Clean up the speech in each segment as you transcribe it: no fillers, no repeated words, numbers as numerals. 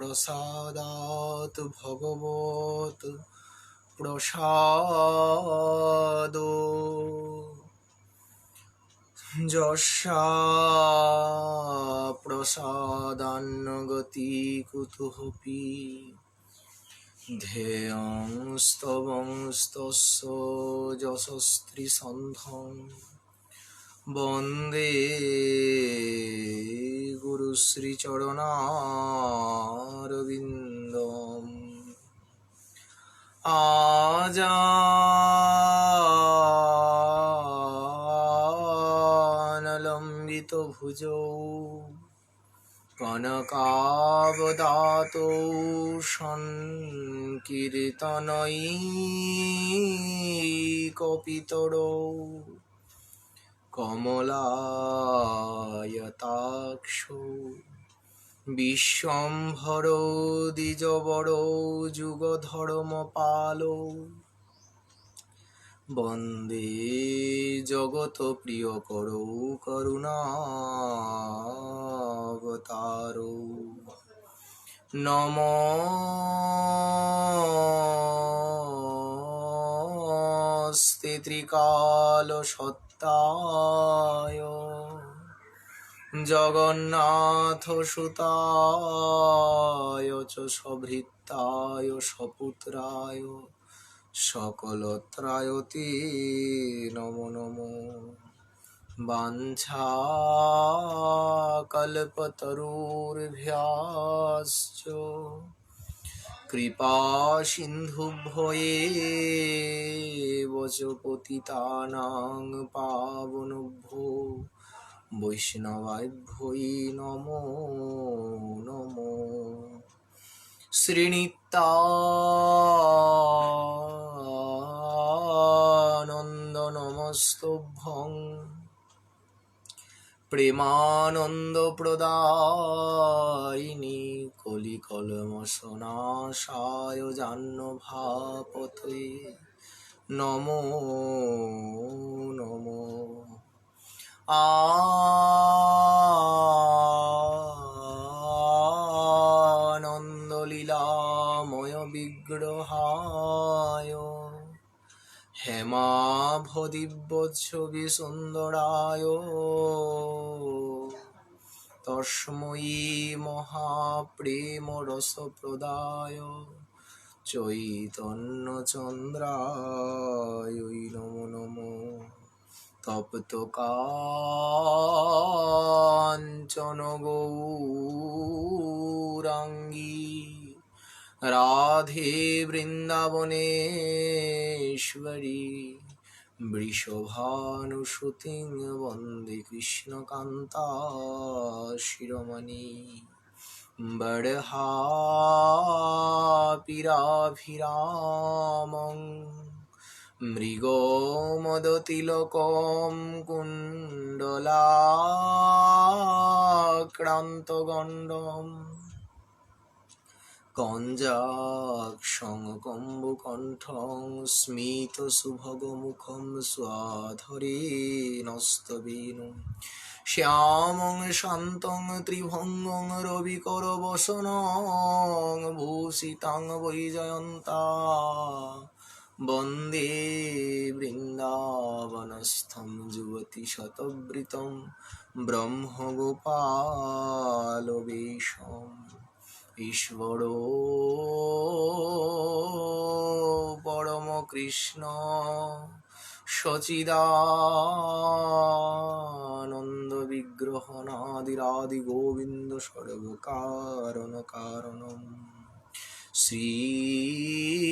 प्रसादात् भगवत् प्रसादो प्रसादान्नगति कुतोऽपि ध्येयं स्तवंस्तस्य यशस्त्रिसन्धं वन्दे गुरुश्रीचरणारविन्दम् आजानलम्बितभुजौ कनकावदातौ संकीर्तनैकपितरौ कमलायताक्षौ विश्वम्भरौ द्विजवरौ जुगधर्मपालौ वन्दे जगत्प्रियकरौ करुणावतारौ नमस्ते त्रिकालसत्ताय जगन्नाथसुताय च सभृत्ताय सपुत्राय सकलत्रायते नमो नमो वाञ्छाकल्पतरुर्भ्यश्च कृपासिन्धुभ्येव च पतितानां पावनेभ्यो वैष्णवेभ्यो नमो नमो श्रीनित्यानन्द नमस्तुभ्यं प्रेमानन्दप्रदायिनि कलिकल्मषनाशाय जाह्नवीपतये नमो नमो आनन्दलीलामय विग्रहाय हेमाभदिव्यच्छविसुन्दराय तस्मै महाप्रेमरसप्रदाय चैतन्यचन्द्राय नमो नमो तप्तकाञ्चन गौराङ्गी राधे वृन्दावनेश्वरी वृषभानुसुतिं वन्दे कृष्णकान्ता बर्हापीराभिरामं मृगोमदतिलकं कुण्डलाक्रान्तगण्डम् कञ्जाक्षं कम्बुकण्ठं स्मितसुभगमुखं स्वाधरे नस्तवेणुं श्यामं शान्तं त्रिभङ्गं रविकरवसनं भूषितं वैजयन्ता वन्दे वृन्दावनस्थं युवतिशतवृतं ब्रह्मगोपालवेषम् ईश्वरो परमकृष्ण सच्चिदानन्द विग्रह नादिरादिगोविन्द सर्वकारणकारणम् श्रीरूप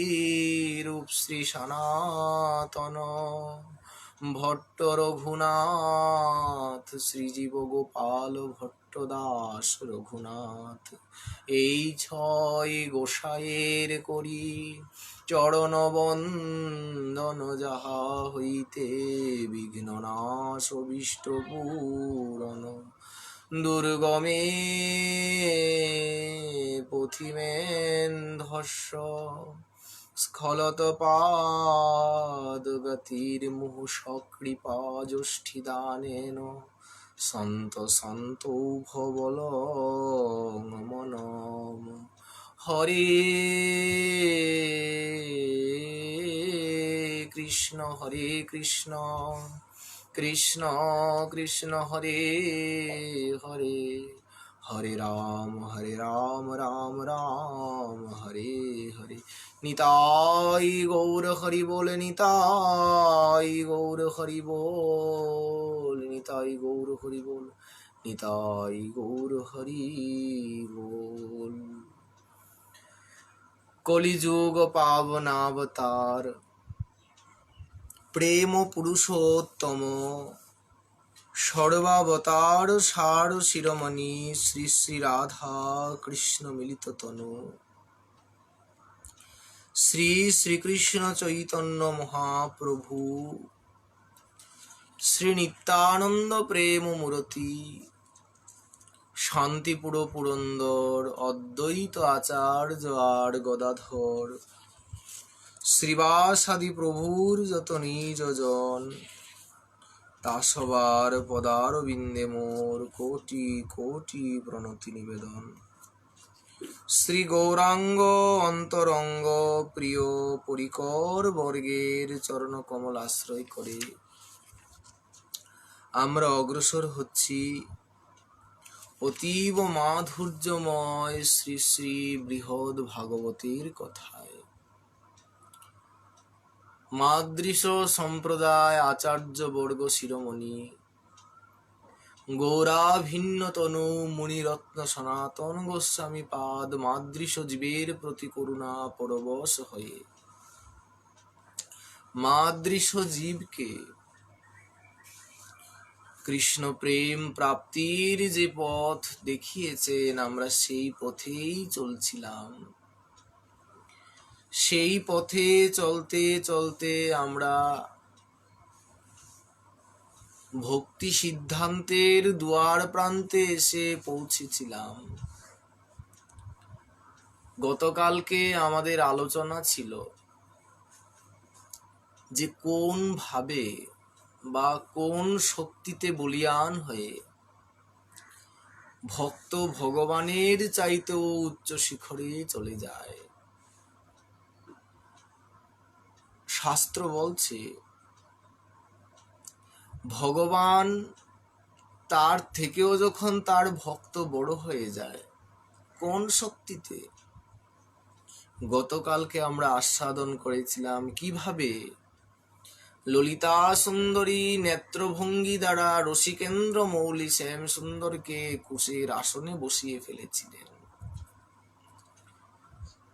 श्री सनातन भट्ट रघुनाथ श्रीजीव गोपाल भट्ट दास रघुनाथ এই ছয় গোসাইয়ের করি চরণ বন্দন যাহা হইতে বিঘ্ন নাশ অভীষ্ট পূরণ দুর্গমে পথিমেন্ধস্য স্খলতপাদগতির্মুহুঃকৃপাযোষ্ঠিদানেন সন্ত সন্তৌ ভবলং মনম হরে কৃষ্ণ কৃষ্ণ কৃষ্ণ হরে হরে, হরে রাম রাম রাম হরে হরে। নিতাই গৌর হরি বল, নিতাই গৌর হরি বল, নিতাই গৌর হরি বল, নিতাই গৌর হরি বল। কলিযুগ পাবনাবতার প্রেম পুরুষোত্তম, সর্বাবতার সার শিরোমণি শ্রী শ্রী রাধা কৃষ্ণ মিলিত তনু, শ্রী শ্রীকৃষ্ণ চৈতন্য মহাপ্রভু, শ্রী নিত্যানন্দ প্রেম মূরতি, শান্তিপুর পুরন্দর অদ্বৈত আচার্য আর গদাধর, শ্রীবাসাদি প্রভুর যত নিজ জন, তাসবার পদার বিন্দে মোর কোটি কোটি প্রণতি নিবেদন। শ্রী গৌরাঙ্গ অন্তরঙ্গ প্রিয় পরিকর বর্গের চরণ কমল আশ্রয় করে আমরা অগ্রসর হচ্ছি অতীব মাধুর্যময় শ্রী শ্রী বৃহৎ ভাগবতের কথায়। মাদৃশ সম্প্রদায় আচার্য বর্গ শিরোমণি, গৌরা ভিন্ন তনু মুনিরত্ন সনাতন গোস্বামী পাদ মাদৃশ জীবের প্রতি করুণা পরবশ হয়ে মাদৃশ জীবকে কৃষ্ণ প্রেম প্রাপ্তির যে পথ দেখিয়েছেন, আমরা সেই পথেই চলছিলাম। সেই পথে চলতে চলতে আমরা ভক্তি সিদ্ধান্তের দুয়ার প্রান্তে এসে পৌঁছেছিলাম। গতকালকে আমাদের আলোচনা ছিল যে কোন ভাবে বা কোন শক্তিতে বলীয়ান হয়ে ভক্ত ভগবানের চাইতেও উচ্চ শিখরে চলে যায়। শাস্ত্র বলছে ভগবান তার থেকেও যখন তার ভক্ত বড় হয়ে যায়, কোন শক্তিতে? গতকালকে আমরা আস্বাদন করেছিলাম কিভাবে ললিতা সুন্দরী নেত্রভঙ্গি দ্বারা রসিকেন্দ্র মৌলি শ্যাম সুন্দরকে কুশের আসনে বসিয়ে ফেলেছিলেন।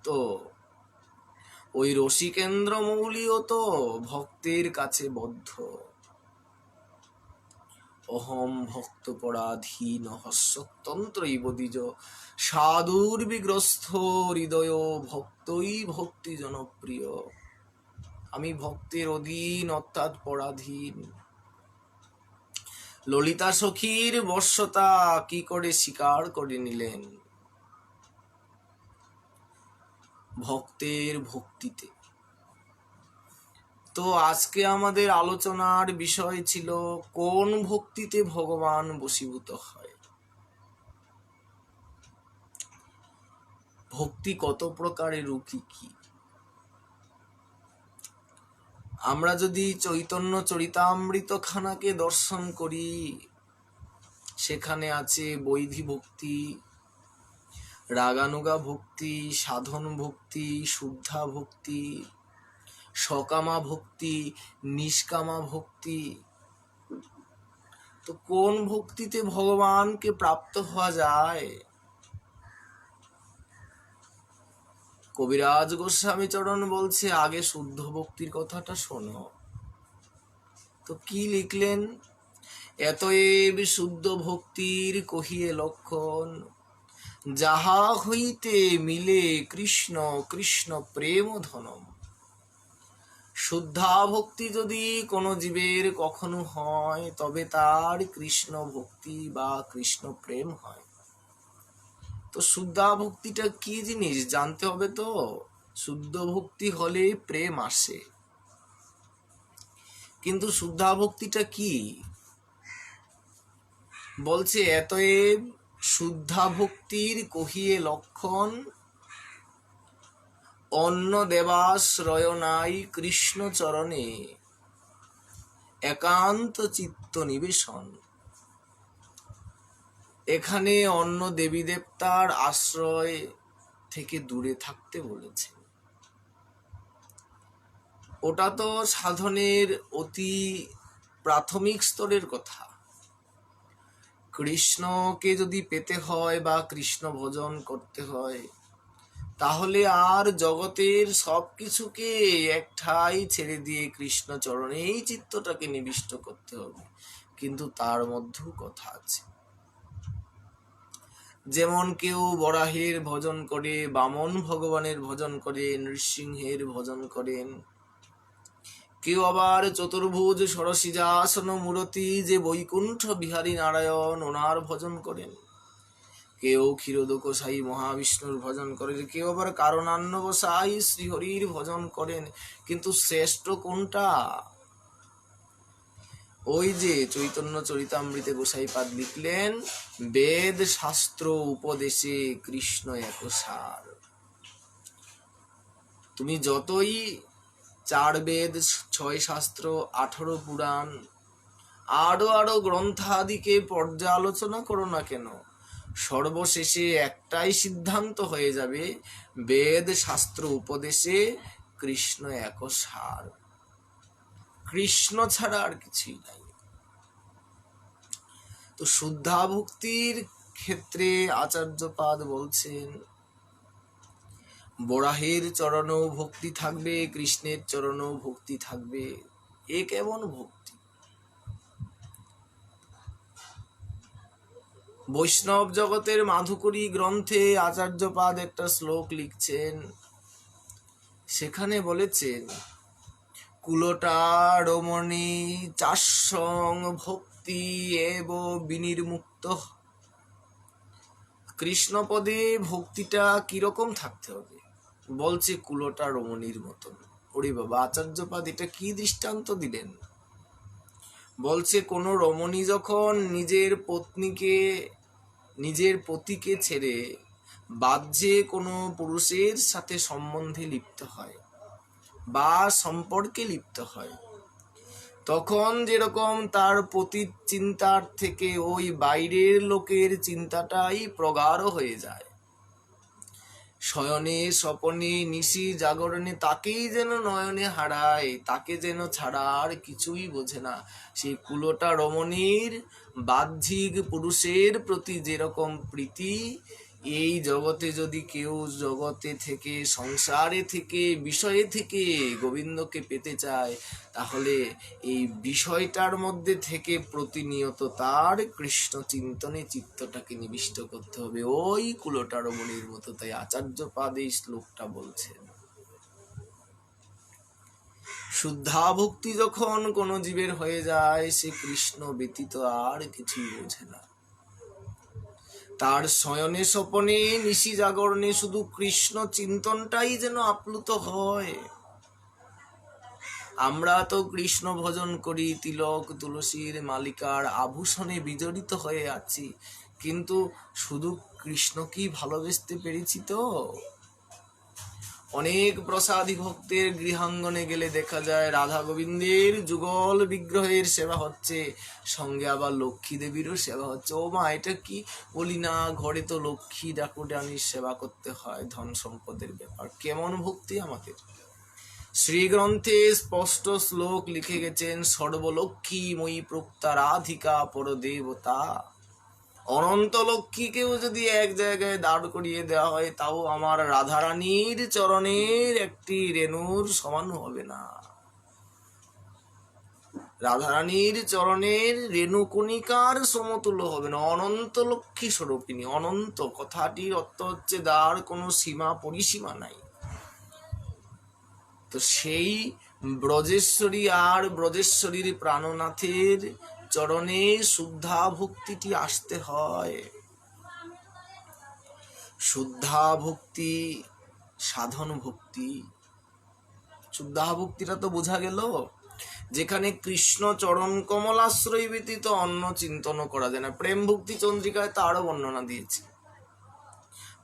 তো ওই রসিকেন্দ্র মৌলিও তো ভক্তের কাছে বদ্ধ। অহম ভক্ত পরাধীন হস্যতন্ত্রৈব দ্বিজ, সাধুর বিগ্রস্ত হৃদয় ভক্তই ভক্তি জনপ্রিয়। আমি ভক্তের অধীন অর্থাৎ পরাধীন। ললিতা সখীর বশ্যতা কি করে স্বীকার করে নিলেন? ভক্তের ভক্তিতে। তো আজকে আমাদের আলোচনার বিষয় ছিল কোন ভক্তিতে ভগবান বশীভূত হয়। ভক্তি কত প্রকারের, কি? আমরা যদি চৈতন্য চরিতামৃত খানাকে দর্শন করি, সেখানে আছে বৈধি ভক্তি, রাগানুগা ভক্তি, সাধন ভক্তি, শুদ্ধা ভক্তি, সকামা ভক্তি, নিষ্কামা ভক্তি। তো কোন ভক্তিতে ভগবানকে প্রাপ্ত হওয়া যায়? কবিরাজ গোস্বামী চরণ বলছে আগে শুদ্ধ ভক্তির কথাটা শোনো। তো কি লিখলেন? এতএব শুদ্ধ ভক্তির কহিয়ে লক্ষণ, যাহা হইতে মিলে কৃষ্ণ কৃষ্ণ প্রেম ধনম। শুদ্ধা ভক্তি যদি কোনো জীবের কখনো হয়, তবে তার কৃষ্ণ ভক্তি বা কৃষ্ণ প্রেম হয়। তো শুদ্ধা ভক্তিটা কি জিনিস জানতে হবে। তো শুদ্ধ ভক্তি হলে প্রেম আসে, কিন্তু শুদ্ধা ভক্তিটা কি বলছে? এতএব শুদ্ধা ভক্তির কহিয়ে লক্ষণ, অন্য দেবাশ্রয় নাই কৃষ্ণ চরণে, একান্ত চিত্ত নিবেশন। এখানে অন্য দেবী দেবতার আশ্রয় থেকে দূরে থাকতে বলেছে। ওটা তো সাধনের অতি প্রাথমিক স্তরের কথা। কৃষ্ণকে যদি পেতে হয় বা কৃষ্ণ ভজন করতে হয়, তাহলে আর জগতের সবকিছুকে একঠাই ছেড়ে দিয়ে কৃষ্ণ চরণেই চিত্তটাকে নিবিষ্ট করতে হবে। কিন্তু তার মধ্যেও কথা আছে। যেমন কেউ বরাহের ভজন করে, বামন ভগবানের ভজন করে, নৃসিংহের ভজন করেন, কেউ আবার চতুর্ভুজ ষড়শিজাসন মূরতি যে বৈকুণ্ঠ বিহারী নারায়ণ, ওনার ভজন করেন। কেউ ক্ষীরোদকসাই মহাবিষ্ণুর ভজন করেন, কেউ আবার কারণান্নবসাই শ্রীহরির ভজন করেন। কিন্তু শ্রেষ্ঠ কোনটা? ওই যে চৈতন্য চরিতামৃতে গোসাইপাদ লিখলেন, বেদ শাস্ত্র উপদেশে কৃষ্ণ এক সার। তুমি যতই 4 বেদ, 6 শাস্ত্র, 18 পুরাণ, আরো গ্রন্থাদিকে পর্যালোচনা করো না কেন, সর্বশেষে একটাই সিদ্ধান্ত হয়ে যাবে, বেদ শাস্ত্র উপদেশে কৃষ্ণ এক সার। কৃষ্ণ ছাড়া আর কিছুই নাই। তো শুদ্ধা ভক্তির ক্ষেত্রে আচার্যপাদ বলছেন, বরাহের চরণেও ভক্তি থাকবে, কৃষ্ণের চরণেও ভক্তি থাকবে। এ কেমন ভক্তি? বৈষ্ণব জগতের মাধুকরী গ্রন্থে আচার্যপাদ একটা শ্লোক লিখছেন, সেখানে বলেছেন, কুলটারমণি চাষং ভক্তি এব বিনির্মুক্ত। কৃষ্ণপদে ভক্তিটা কিরকম থাকতে হবে? বলছে কুলটা রমণীর মতন। ওরে বাবা, আচার্যপাদ এটা কি দৃষ্টান্ত দিলেন? বলছে কোন রমণী যখন নিজের পতিকে ছেড়ে বাহ্যে কোনো পুরুষের সাথে সম্বন্ধে লিপ্ত হয় বা সম্পর্কে লিপ্ত হয়, তখন যেরকম তার পতির চিন্তার থেকে ওই বাইরের লোকের চিন্তাটাই প্রগাঢ় হয়ে যায়। শয়নে স্বপনে নিশি জাগরণে তাকেই যেন নয়নে হারায়, তাকে যেন ছাড়া আর কিছুই বোঝে না। সেই কুলটা রমণীর বাহ্যিক পুরুষের প্রতি যেরকম প্রীতি, এই জগতে যদি কেউ জগতে থেকে, সংসারে থেকে, বিষয়ে থেকে গোবিন্দকে পেতে চায়, তাহলে এই বিষয়টার মধ্যে থেকে প্রতিনিয়ত তার কৃষ্ণ চিন্তনে চিত্তটাকে নিবিষ্ট করতে হবে, ওই কুলটা রমণীর মতো। তাই আচার্যপাদ এই শ্লোকটা বলছেন, শুদ্ধা ভক্তি যখন কোন জীবের হয়ে যায়, সে কৃষ্ণ ব্যতীত আর কিছুই বোঝে না। তার শয়নে স্বপনে নিশি জাগরণে শুধু কৃষ্ণ চিন্তনটাই যেন আপ্লুত হয়। আমরা তো কৃষ্ণ ভজন করি, তিলক তুলসীর মালিকার আভূষণে বিজড়িত হয়ে আছি, কিন্তু শুধু কৃষ্ণ কি ভালোবাসতে পেরেছি? তো অনেক প্রসাদী ভক্তের গৃহাঙ্গনে গেলে দেখা যায় রাধা গোবিন্দের যুগল বিগ্রহের সেবা হচ্ছে, সঙ্গে আবার লক্ষ্মী দেবীরও সেবা হচ্ছে। ও মা, এটা কি? বলি না, ঘরে তো লক্ষ্মী ঠাকুরানীর সেবা করতে হয়, ধন সম্পদের ব্যাপার। কেমন ভক্তি আমাদের! শ্রীগ্রন্থে স্পষ্ট শ্লোক লিখে গেছেন, সর্বলক্ষ্মী মই প্রোক্তা রাধিকা পরদেবতা। অনন্ত লক্ষ্মীকেও যদি এক জায়গায় দাঁড় করিয়ে দেওয়া হয়, তাও আমার রাধারানীর চরণের একটি রেণুর সমান হবে না। রাধারানীর চরণের রেণুকণিকার সমতুল্য হবে না। অনন্ত লক্ষ্মী স্বরূপিনী। অনন্ত কথাটির অর্থ হচ্ছে যার কোনো সীমা পরিসীমা নাই। তো সেই ব্রজেশ্বরী আর ব্রজেশ্বরীর প্রাণনাথের চরণে শুদ্ধা ভক্তিটি আসতে হয়। শুদ্ধা ভক্তি, সাধন ভক্তি। শুদ্ধা ভক্তিটা তো বোঝা গেল, যেখানে কৃষ্ণ চরণ কমলাশ্রয় ব্যতীত অন্য চিন্তন করা যায় না। প্রেম ভক্তি চন্দ্রিকায় তারও বর্ণনা দিয়েছি।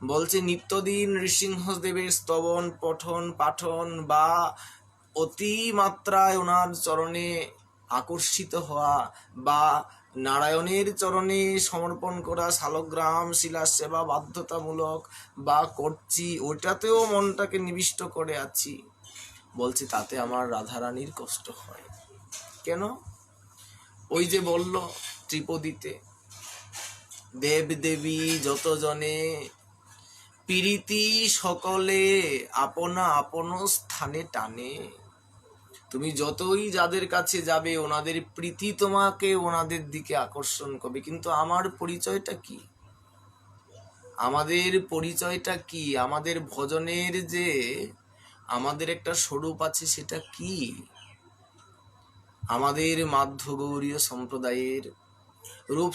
বলছে নিত্যদিন নৃসিংহদেবের স্তবন পঠন পাঠন বা অতি মাত্রায় ওনার চরণে আকর্ষিত হওয়া বা নারায়ণের চরণে সমর্পণ করা শালগ্রাম শিলা সেবা বাধ্যতামূলক বা করছি, ওটাতেও মনটাকে নিবিষ্ট করে আছি, বলছে তাতে আমার রাধারানীর কষ্ট হয়। কেন? ওই যে বলল ত্রিপদীতে, দেব দেবী যত জনে প্রীতি সকলে আপনা আপন স্থানে টানে। তুমি যতই যাদের কাছে যাবে ওনাদের প্রীতি তোমাকে ওনাদের দিকে আকর্ষণ করবে, কিন্তু আমার পরিচয়টা কি? আমাদের পরিচয়টা কি? আমাদের ভজনের যে আমাদের একটা স্বরূপ আছে সেটা কি? আমাদের মাধ্যগৌরীয় সম্প্রদায়ের রূপ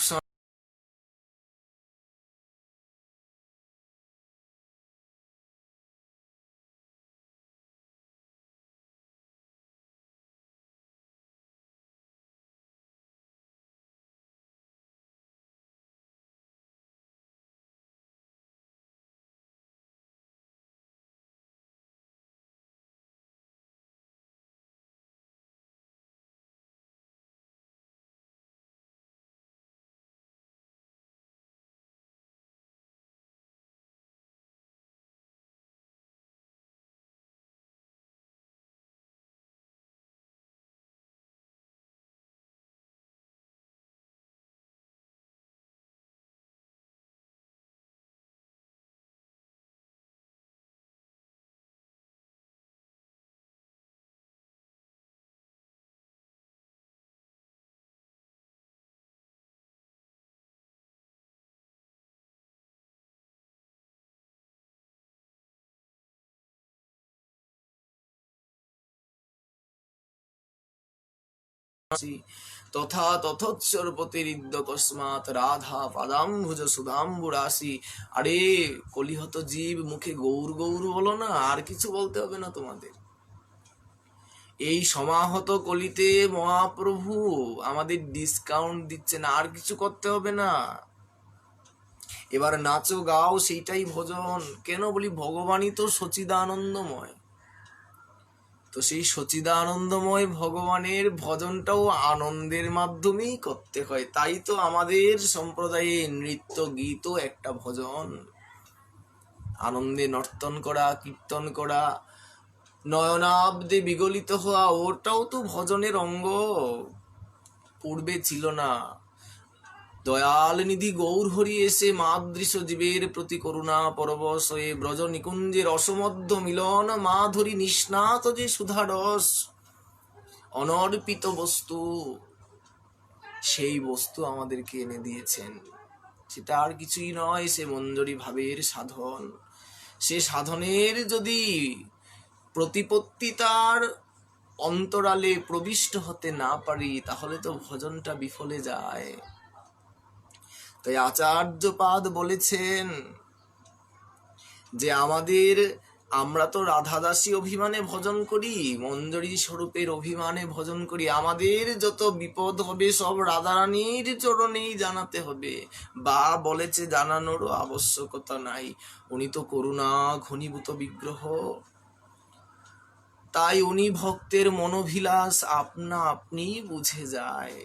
তথা তথোৎসর্পতিরিদ্য কস্মাৎ রাধা পাদাম্বুজ সুধাম্বুরাশি। আরে কলিহত জীব, মুখে গৌর গৌর বলো না, আর কিছু বলতে হবে না তোমাদের। এই সমাহত কলিতে মহাপ্রভু আমাদের ডিসকাউন্ট দিচ্ছেন, আর কিছু করতে হবে না। এবার নাচো গাও, সেইটাই ভজন। কেন বলি? ভগবানই তো সচিদানন্দময়। তো সেই সচিদানন্দময় ভগবানের ভজনটাও আনন্দের মাধ্যমেই করতে হয়। তাই তো আমাদের সম্প্রদায়ে নৃত্য গীতও একটা ভজন। আনন্দে নর্তন করা, কীর্তন করা, নয়নাব্দে বিগলিত হওয়া, ওটাও তো ভজনের অঙ্গ। পূর্বে ছিল না। দয়াল নিধি গৌর হরি এসে মাদৃশ জীবের প্রতি করুণা পরবশ হয়ে ব্রজ নিকুঞ্জের অসমধ্য মিলন মাধুরী নিষ্ণাত যে সুধারস অনর্পিত বস্তু, সেই বস্তু আমাদেরকে এনে দিয়েছেন। সেটা আর কিছুই নয়, সে মঞ্জরি ভাবের সাধন। সে সাধনের যদি প্রতিপত্তি তার অন্তরালে প্রবিষ্ট হতে না পারি, তাহলে তো ভজনটা বিফলে যায়। তাই আচার্যপাদ বলেছেন যে আমরা তো রাধাদাসী অভিমানে ভজন করি, মঞ্জরি স্বরূপের অভিমানে ভজন করি। আমাদের যত বিপদ হবে সব রাধারানীর চরণেই জানাতে হবে, বা বলেছে জানানোরও আবশ্যকতা নাই। উনি তো করুণা ঘনীভূত বিগ্রহ। তাই উনি ভক্তের মনোভিলাস আপনা আপনি বুঝে যায়,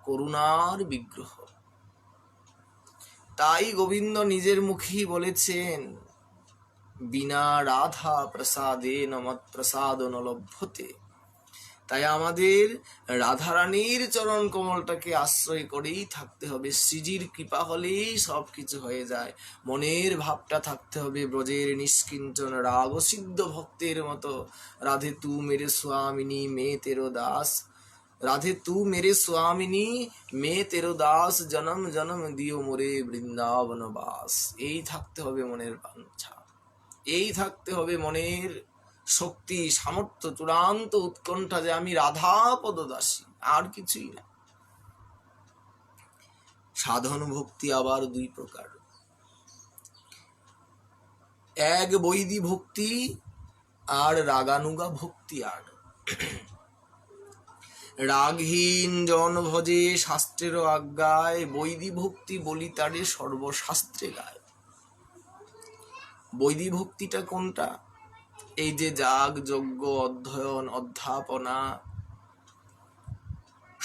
করুণার বিগ্রহ। তাই গোবিন্দ নিজের মুখেই বলেছেন, বিনা রাধা প্রসাদে নমৎ প্রসাদ নলভ্যতে। তাই আমাদের রাধারানীর চরণ কমলটাকে আশ্রয় করেই থাকতে হবে। শ্রীজির কৃপা হলেই সবকিছু হয়ে যায়। মনের ভাবটা থাকতে হবে ব্রজের নিষ্কিঞ্চন রাগ সিদ্ধ ভক্তের মতো। রাধে তু মেরে স্বামিনী মে তেরো দাস, রাধে তু মেরে স্বামিনী মে তেরো দাস, জনম জনম দিও মোরে বৃন্দাবন বাস। এই থাকতে হবে মনের বাঞ্ছা, এই থাকতে হবে মনের শক্তি সামর্থ্য, চূড়ান্ত উৎকণ্ঠা যে আমি রাধা পদদাসী, আর কিছুই না। সাধন ভক্তি আবার দুই প্রকার, এক বৈদি ভক্তি আর রাগানুগা ভক্তি। আর রাগহীন জন ভজে শাস্ত্রের আজ্ঞায়, বৈদি ভক্তি বলি তারে সর্বশাস্ত্রে গায়। বৈদিক ভক্তিটা কোনটা? এই যে যাগ যজ্ঞ অধ্যয়ন অধ্যাপনা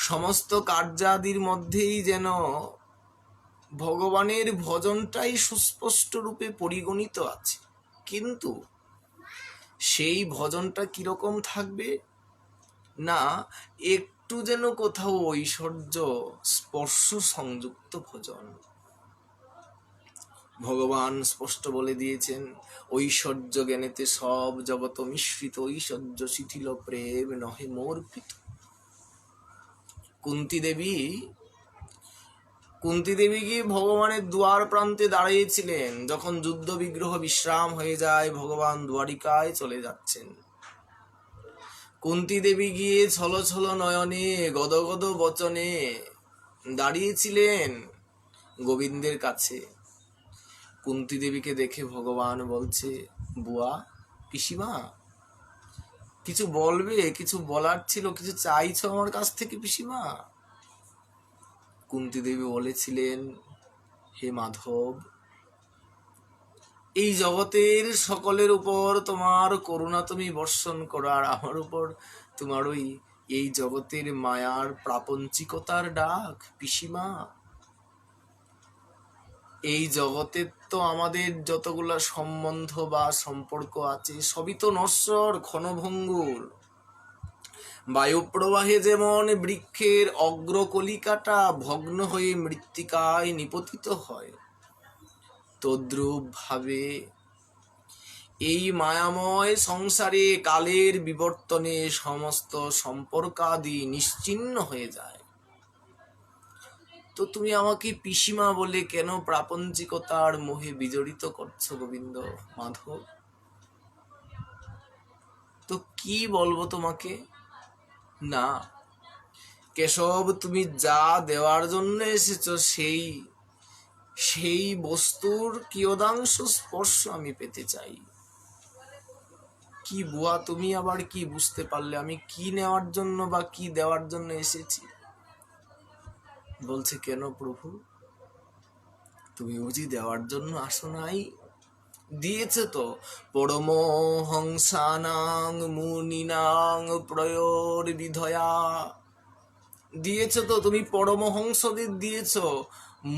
সমস্ত কার্যাদির মধ্যেই যেন ভগবানের ভজনটাই সুস্পষ্ট রূপে পরিগণিত আছে। কিন্তু সেই ভজনটা কিরকম থাকবে না, একটু যেন কোথাও ঐশ্বর্য স্পর্শ সংযুক্ত ভজন। ভগবান স্পষ্ট বলে দিয়েছেন, ঐশ্বর্য জ্ঞানেতে সব জগত মিশ্রিত, ঐশ্বর্য শিথিল প্রেম নহে মোর প্রীত। কুন্তী দেবী গিয়ে ভগবানের দুয়ার প্রান্তে দাঁড়িয়েছিলেন। যখন যুদ্ধ বিগ্রহ বিশ্রাম হয়ে যায়, ভগবান দ্বারিকায় চলে যাচ্ছেন। কুন্তী দেবী গিয়ে ছল ছল নয়নে গদগদ বচনে দাঁড়িয়েছিলেন গোবিন্দের কাছে। কুন্তী দেবীকে দেখে ভগবান বলছে, বুয়া, পিসিমা, কিছু বলবে? কিছু বলার ছিল? কিছু চাইছো আমার কাছ থেকে পিসিমা? কুন্তী দেবী বলেছিলেন, হে মাধব, এই জগতের সকলের উপর তোমার করুণা তুমি বর্ষণ করো, আর আমার উপর তোমার এই জগতের মায়ার প্রাপঞ্চিকতার ডাক পিসিমা। এই জগতের তো আমাদের যতগুলা সম্বন্ধ বা সম্পর্ক আছে সবই তো নশ্বর, ক্ষণভঙ্গুর। বায়ু প্রবাহে যেমন বৃক্ষের অগ্রকলিকাটা ভগ্ন হয়ে মৃত্তিকায় নিপতিত হয়, তদ্রূপ ভাবে এই মায়াময় সংসারে কালের বিবর্তনে সমস্ত সম্পর্কাদি নিশ্চিহ্ন হয়ে যায়। তো তুমি আমাকে পিসিমা বলে কেন প্রাপঞ্চিকতার মোহে বিজড়িত করছো গোবিন্দ মাধব? তো কি বলবো তোমাকে? না কেশব, তুমি যা দেওয়ার জন্য এসেছো সেই বস্তুর কিয়দাংশ স্পর্শ আমি পেতে চাই। কি বুয়া, তুমি আবার কি বুঝতে পারলে আমি কি নেওয়ার জন্য বা কি দেওয়ার জন্য এসেছি? বলছে, কেন প্রভু, তুমি বুঝি দেওয়ার জন্য আসো নাই? দিয়েছে তো। পরমহংসানাং মুনিনাং প্রয়োর বিধয়া, দিয়েছ তো তুমি, পরমহংসদের দিয়েছ,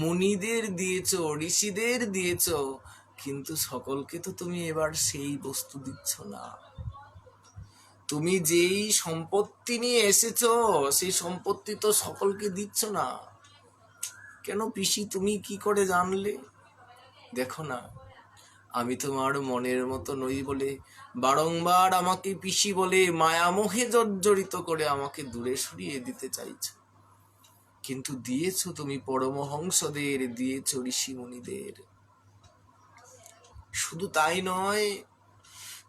মুনিদের দিয়েছ, ঋষিদের দিয়েছ, কিন্তু সকলকে তো তুমি এবার সেই বস্তু দিচ্ছ না। তুমি যেই সম্পত্তি নিয়ে এসেছো সেই সম্পত্তি তো সকলকে দিচ্ছ না। কেন পিসি, তুমি কি করে জানলে? দেখো না, আমি তোমার মনের মতো নই বলে বারংবার আমাকে পিসি বলে মায়ামোহে জর্জরিত করে আমাকে দূরে সরিয়ে দিতে চাইছ। কিন্তু দিয়েছো তুমি পরমহংসদের, দিয়েছো ঋষি মুনিদের। শুধু তাই নয়,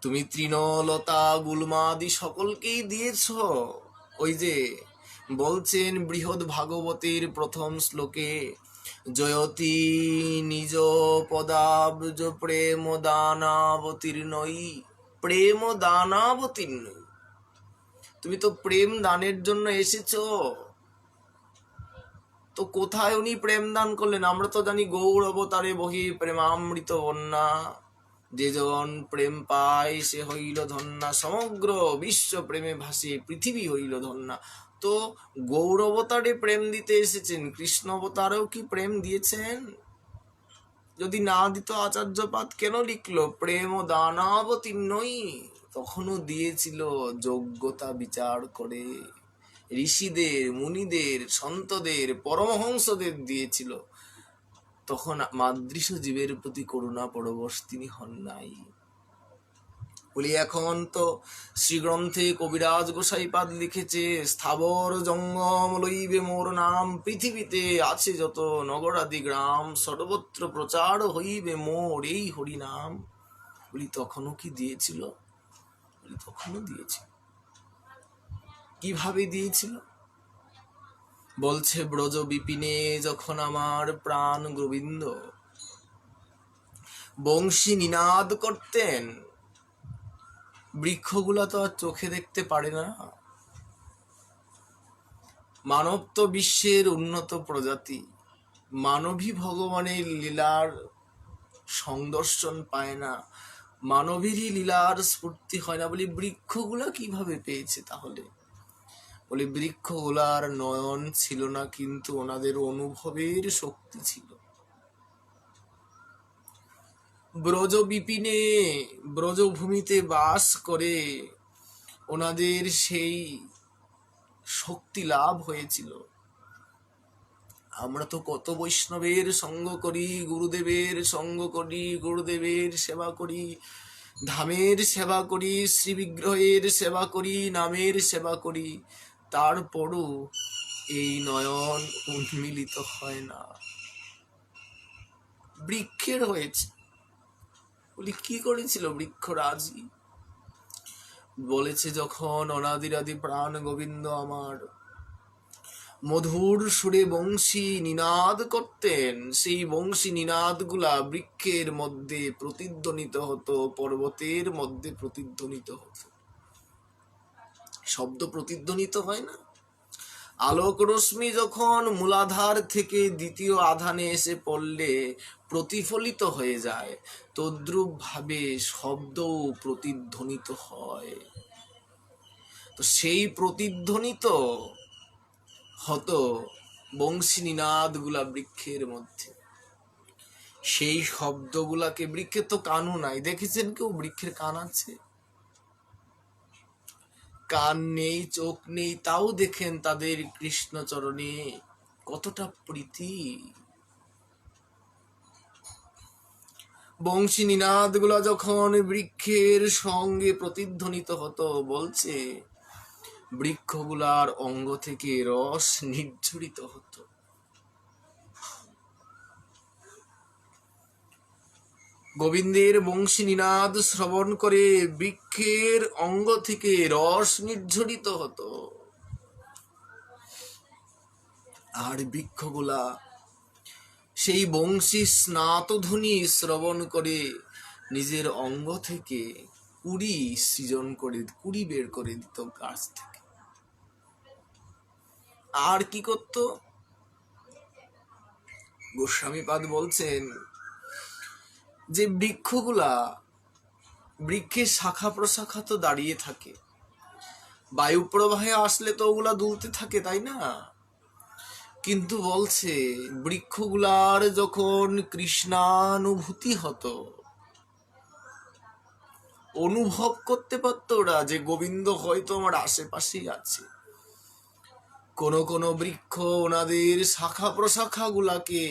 তুমি তৃণলতা গুল্মাদি সকলকেই দিয়েছ। ওই যে বলছেন বৃহৎ ভাগবতের প্রথম শ্লোকে, জয়তি নিজ পদাব্জ প্রেম দানাবতীর্ণই, প্রেম দানাবতীর্ণই। তুমি তো প্রেম দানের জন্য এসেছো। তো কোথায় উনি প্রেম দান করলেন? আমরা তো জানি গৌর অবতারে বহি প্রেমামৃত বন্যা, যে জন প্রেম পায় সে হইল ধন্যা, সমগ্র বিশ্ব প্রেমে ভাসে পৃথিবী হইল ধন্যা। তো গৌর অবতারে প্রেম দিতে এসেছেন, কৃষ্ণ অবতারেও কি প্রেম দিয়েছেন? যদি না দিত আচার্যপাদ কেন লিখলো প্রেম দানাবতীর্ণই? তখনও দিয়েছিল যোগ্যতা বিচার করে, ঋষিদের, মুনিদের, সন্তদের, পরমহংসদের দিয়েছিল। তখন মাদৃশ জীবের প্রতি করুণা পরবশ তিনি হন নাই। বলি এখন তো শ্রীগ্রন্থে কবিরাজ গোসাইপাদ লিখেছে, স্থাবর জঙ্গম লইবে মোর নাম, পৃথিবীতে আছে যত নগরাদি গ্রাম, সর্বত্র প্রচার হইবে মোর এই হরি নাম। বলি তখনও কি দিয়েছিল? বলি তখনও দিয়েছিল। কিভাবে দিয়েছিল? বলছে, ব্রজ বিপিনে যখন আমার প্রাণ গোবিন্দ বংশী নিনাদ করতেন, বৃক্ষগুলা তো আর চোখে দেখতে পারে না। মানব তো বিশ্বের উন্নত প্রজাতি, মানবী ভগবানের লীলার সংদর্শন পায় না, মানবেরই লীলার স্ফূর্তি হয় না। বলি বৃক্ষগুলা কিভাবে পেয়েছে তাহলে? বলি বৃক্ষগুলার নয়ন ছিল না, কিন্তু ওনাদের অনুভবের শক্তি ছিল। ব্রজ বিপিনে, ব্রজভূমিতে বাস করে ওনাদের সেই শক্তি লাভ হয়েছিল। আমরা তো কত বৈষ্ণবের সঙ্গ করি, গুরুদেবের সঙ্গ করি, গুরুদেবের সেবা করি, ধামের সেবা করি, শ্রী বিগ্রহের সেবা করি, নামের সেবা করি, তারপরও এই নয়ন উন্মিলিত হয় না। বৃক্ষের হয়েছে। বলি কি করেছিল বৃক্ষরাজি? বলেছে যখন অনাদিরাদি প্রাণ গোবিন্দ আমার মধুর সুরে বংশী নিনাদ করতেন, সেই বংশী নিনাদ গুলা বৃক্ষের মধ্যে প্রতিধ্বনিত হতো, পর্বতের মধ্যে প্রতিধ্বনিত হতো। শব্দ প্রতিধ্বনিত হয় না? আলোক রশ্মি যখন মূলাধার থেকে দ্বিতীয় আধানে এসে পড়লে প্রতিফলিত হয়ে যায়, তদ্রূপ ভাবে শব্দও প্রতিধ্বনিত হয়। তো সেই প্রতিধ্বনিত হতো বংশী নিনাদ গুলা বৃক্ষের মধ্যে। সেই শব্দগুলাকে, বৃক্ষের তো কানও নাই, দেখেছেন কেউ বৃক্ষের কান আছে? কান নেই, চোখ নেই, তাও দেখেন তাদের কৃষ্ণচরণে কতটা প্রীতি। বংশী নিনাদ গুলা যখন বৃক্ষের সঙ্গে প্রতিধ্বনিত হতো, বলছে বৃক্ষগুলার অঙ্গ থেকে রস নির্ঝরিত হতো। গোবিন্দের বংশী নিনাদ শ্রবণ করে বৃক্ষের অঙ্গ থেকে রস নির্ঝরিত হতো। আর বৃক্ষগুলা সেই বংশী স্নাতধ্বনি শ্রবণ করে নিজের অঙ্গ থেকে কুড়ি সৃজন করে, কুড়ি বের করে দিত গাছ থেকে। আর কি করত? গোস্বামীপাদ বলছেন যে বৃক্ষগুলা, বৃক্ষের শাখা প্রশাখা তো দাঁড়িয়ে থাকে, বায়ু প্রবাহে আসলে তো ওগুলা দুলতে থাকে, তাই না? কিন্তু বলছে বৃক্ষগুলার যখন কৃষ্ণানুভূতি হতো, অনুভব করতে পারত ওরা যে গোবিন্দ হয়তো আমার আশেপাশেই আছে। কোন কোন বৃক্ষ ওনাদের শাখা প্রশাখা গুলাকে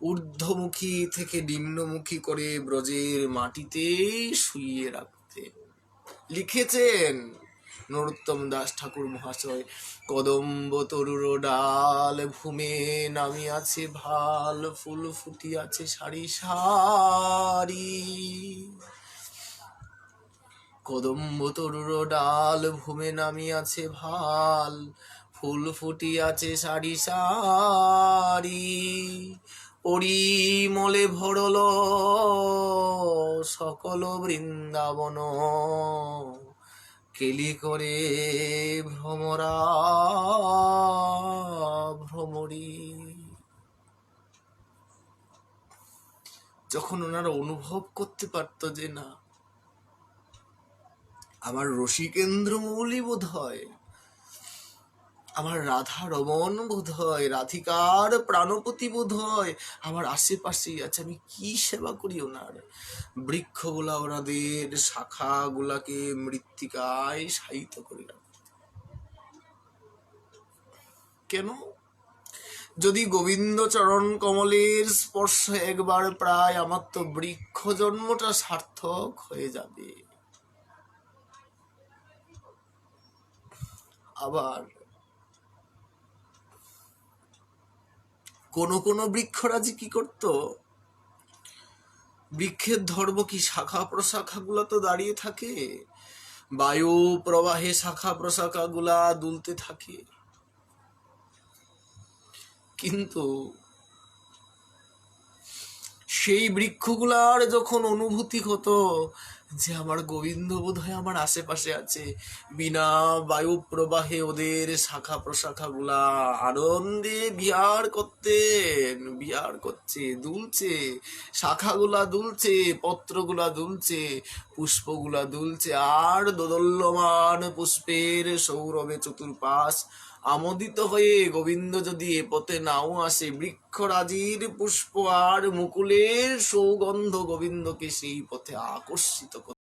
ঊর্ধ্বমুখী থেকে নিম্নমুখী করে ব্রজের মাটিতে শুইয়ে রাখতেন। লিখেছেন নরোত্তম দাস ঠাকুর মহাশয়, কদম্ব তরুর ডাল ভূমে নামিয়াছে ভাল, ফুল ফুটিয়াছে সারি সারি। কদম্ব তরুর ডাল ভূমে নামিয়াছে ভাল, ফুল ফুটিয়াছে সারি সারি। পরিমলে ভরল সকল বৃন্দাবন, কেলি করে ভ্রমরা ভ্রমরি। যখন ওনারা অনুভব করতে পারত যে না, আমার রসিকেন্দ্র মৌলি বোধ হয়, আমার রাধা রমন বোধ হয়, রাধিকার প্রাণপতি বোধ হয় আমার আশেপাশেই আছে, আমি কি সেবা করি ওনার। বৃক্ষগুলা ওনাদের শাখা গুলাকে মৃত্তিকায় শায়িত করে রাখে। কেন? যদি গোবিন্দ চরণ কমলের স্পর্শ একবার প্রায়, আমার তো বৃক্ষ জন্মটা সার্থক হয়ে যাবে। আবার কোন কোন বৃক্ষরাজি কি করত? বৃক্ষের ধর্ম কি, শাখা প্রশাখা গুলা তো দাঁড়িয়ে থাকে, বায়ু প্রবাহে শাখা প্রশাখা গুলা দুলতে থাকে, কিন্তু সেই বৃক্ষগুলার যখন অনুভূতি হতো যে আমার গোবিন্দ বোধহয় আমার আশেপাশে আছে, বিনা বায়ু প্রবাহে ওদের শাখা প্রশাখা গুলা আনন্দে বিহার করতেন, বিহার করছে, দুলছে, শাখাগুলা দুলছে, পত্রগুলা দুলছে, পুষ্পগুলা দুলছে, আর দোদল্যমান পুষ্পের সৌরভে চতুর্পাশ আমোদিত হয়ে গোবিন্দ যদি এ পথে নাও আসে, বৃক্ষরাজির পুষ্প আর মুকুলের সৌগন্ধ গোবিন্দকে সেই পথে আকর্ষিত করে।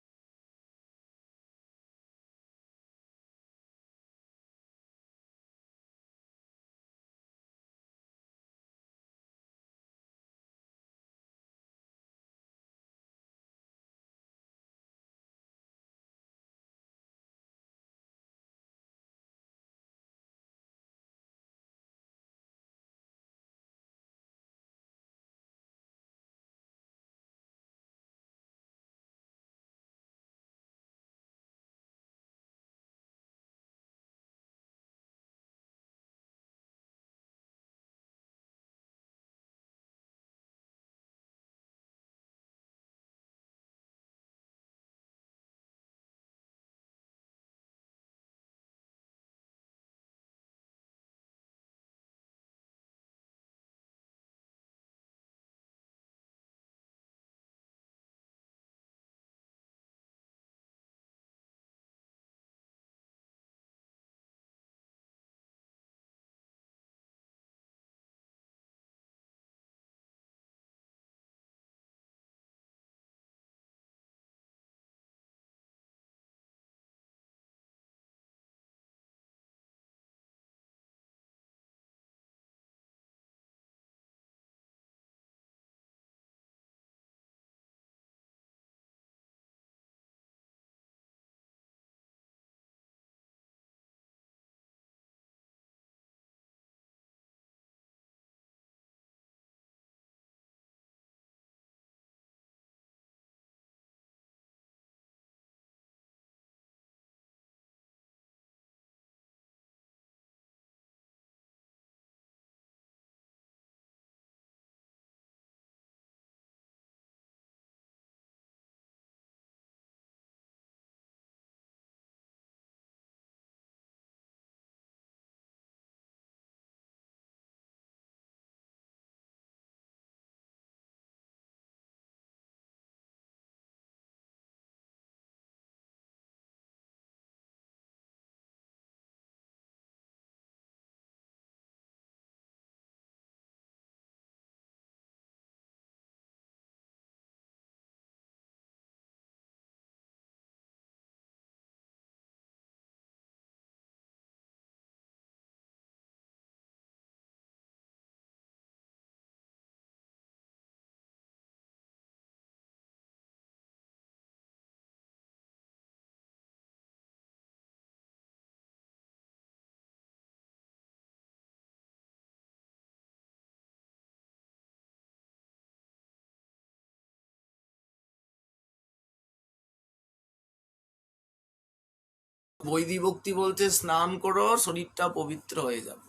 বৈদিক ভক্তি বলছে স্নান করো, শরীরটা পবিত্র হয়ে যাবে।